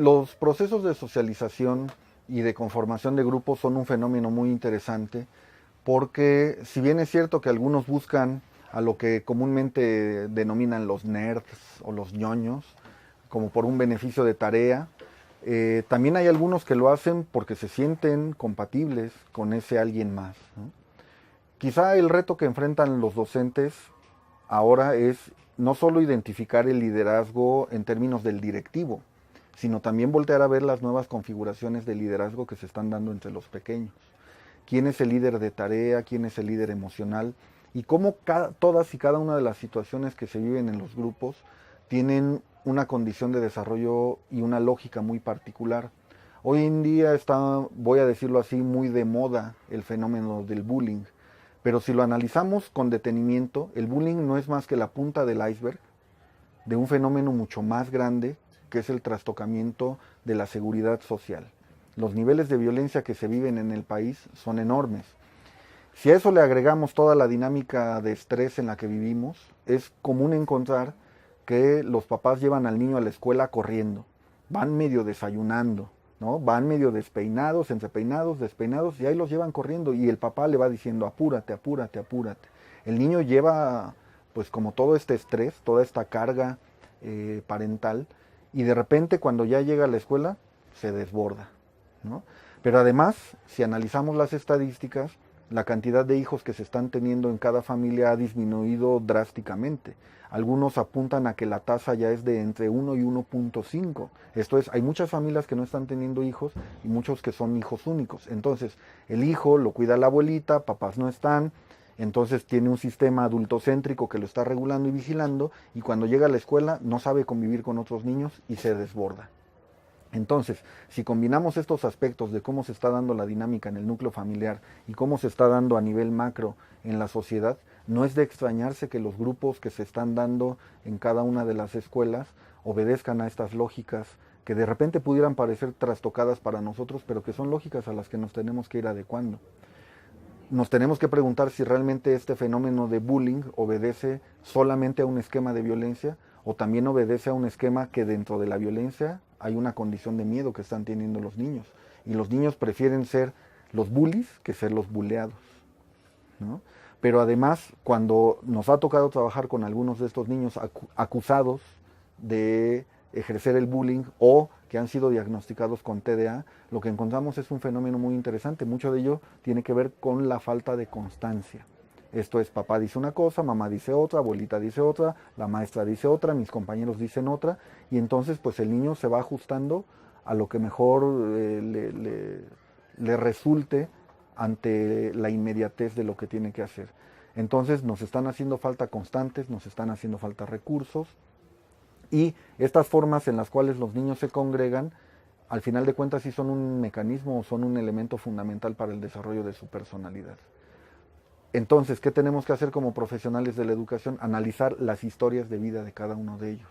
Los procesos de socialización y de conformación de grupos son un fenómeno muy interesante porque si bien es cierto que algunos buscan a lo que comúnmente denominan los nerds o los ñoños, como por un beneficio de tarea, también hay algunos que lo hacen porque se sienten compatibles con ese alguien más, ¿no? Quizá el reto que enfrentan los docentes ahora es no solo identificar el liderazgo en términos del directivo, sino también voltear a ver las nuevas configuraciones de liderazgo que se están dando entre los pequeños. ¿Quién es el líder de tarea? ¿Quién es el líder emocional? Y cómo todas y cada una de las situaciones que se viven en los grupos tienen una condición de desarrollo y una lógica muy particular. Hoy en día está, voy a decirlo así, muy de moda el fenómeno del bullying. Pero si lo analizamos con detenimiento, el bullying no es más que la punta del iceberg de un fenómeno mucho más grande, que es el trastocamiento de la seguridad social. Los niveles de violencia que se viven en el país son enormes. Si a eso le agregamos toda la dinámica de estrés en la que vivimos, es común encontrar que los papás llevan al niño a la escuela corriendo, van medio desayunando, ¿no? Van medio despeinados, entre peinados, despeinados, y ahí los llevan corriendo y el papá le va diciendo apúrate, apúrate, apúrate. El niño lleva pues como todo este estrés, toda esta carga parental, y de repente cuando ya llega a la escuela se desborda, ¿no? Pero además, si analizamos las estadísticas, la cantidad de hijos que se están teniendo en cada familia ha disminuido drásticamente. Algunos apuntan a que la tasa ya es de entre 1 y 1.5. Esto es, hay muchas familias que no están teniendo hijos y muchos que son hijos únicos. Entonces, el hijo lo cuida la abuelita, papás no están, entonces tiene un sistema adultocéntrico que lo está regulando y vigilando, y cuando llega a la escuela no sabe convivir con otros niños y se desborda. Entonces, si combinamos estos aspectos de cómo se está dando la dinámica en el núcleo familiar y cómo se está dando a nivel macro en la sociedad, no es de extrañarse que los grupos que se están dando en cada una de las escuelas obedezcan a estas lógicas que de repente pudieran parecer trastocadas para nosotros, pero que son lógicas a las que nos tenemos que ir adecuando. Nos tenemos que preguntar si realmente este fenómeno de bullying obedece solamente a un esquema de violencia o también obedece a un esquema que dentro de la violencia hay una condición de miedo que están teniendo los niños. Y los niños prefieren ser los bullies que ser los buleados, ¿no? Pero además, cuando nos ha tocado trabajar con algunos de estos niños acusados de ejercer el bullying o que han sido diagnosticados con TDA, lo que encontramos es un fenómeno muy interesante. Mucho de ello tiene que ver con la falta de constancia. Esto es, papá dice una cosa, mamá dice otra, abuelita dice otra, la maestra dice otra, mis compañeros dicen otra, y entonces pues el niño se va ajustando a lo que mejor le resulte ante la inmediatez de lo que tiene que hacer. Entonces nos están haciendo falta constantes, nos están haciendo falta recursos, y estas formas en las cuales los niños se congregan, al final de cuentas sí son un mecanismo o son un elemento fundamental para el desarrollo de su personalidad. Entonces, ¿qué tenemos que hacer como profesionales de la educación? Analizar las historias de vida de cada uno de ellos.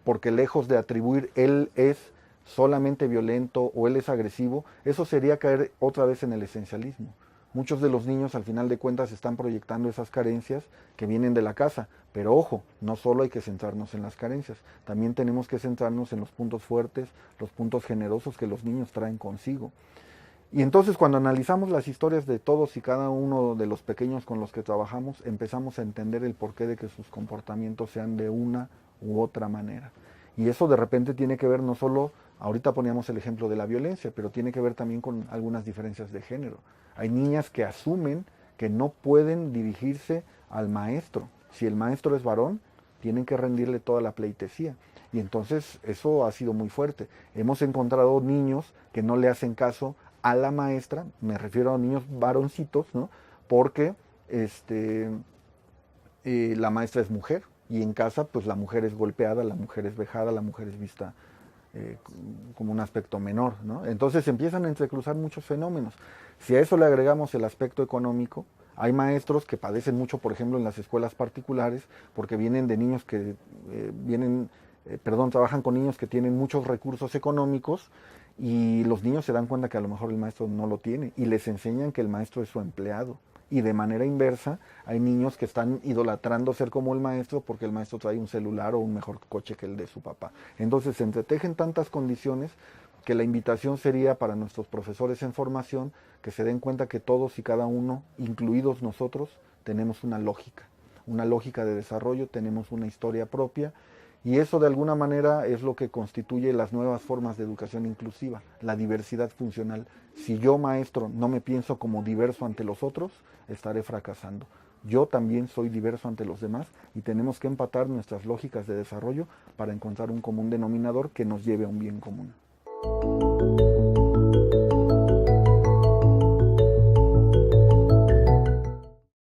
Porque lejos de atribuir él es solamente violento o él es agresivo, eso sería caer otra vez en el esencialismo. Muchos de los niños al final de cuentas están proyectando esas carencias que vienen de la casa, pero ojo, no solo hay que centrarnos en las carencias, también tenemos que centrarnos en los puntos fuertes, los puntos generosos que los niños traen consigo. Y entonces cuando analizamos las historias de todos y cada uno de los pequeños con los que trabajamos, empezamos a entender el porqué de que sus comportamientos sean de una u otra manera. Y eso de repente tiene que ver no solo, ahorita poníamos el ejemplo de la violencia, pero tiene que ver también con algunas diferencias de género. Hay niñas que asumen que no pueden dirigirse al maestro. Si el maestro es varón, tienen que rendirle toda la pleitesía. Y entonces eso ha sido muy fuerte. Hemos encontrado niños que no le hacen caso a la maestra, me refiero a niños varoncitos, ¿no? Porque la maestra es mujer y en casa pues la mujer es golpeada, la mujer es vejada, la mujer es vista eh, como un aspecto menor, ¿no? Entonces empiezan a entrecruzar muchos fenómenos. Si a eso le agregamos el aspecto económico, hay maestros que padecen mucho, por ejemplo, en las escuelas particulares, porque vienen de niños que trabajan con niños que tienen muchos recursos económicos y los niños se dan cuenta que a lo mejor el maestro no lo tiene y les enseñan que el maestro es su empleado Y de manera inversa, hay niños que están idolatrando ser como el maestro porque el maestro trae un celular o un mejor coche que el de su papá. Entonces se entretejen tantas condiciones que la invitación sería para nuestros profesores en formación que se den cuenta que todos y cada uno, incluidos nosotros, tenemos una lógica de desarrollo, tenemos una historia propia, y eso de alguna manera es lo que constituye las nuevas formas de educación inclusiva, la diversidad funcional. Si yo, maestro, no me pienso como diverso ante los otros, estaré fracasando. Yo también soy diverso ante los demás y tenemos que empatar nuestras lógicas de desarrollo para encontrar un común denominador que nos lleve a un bien común.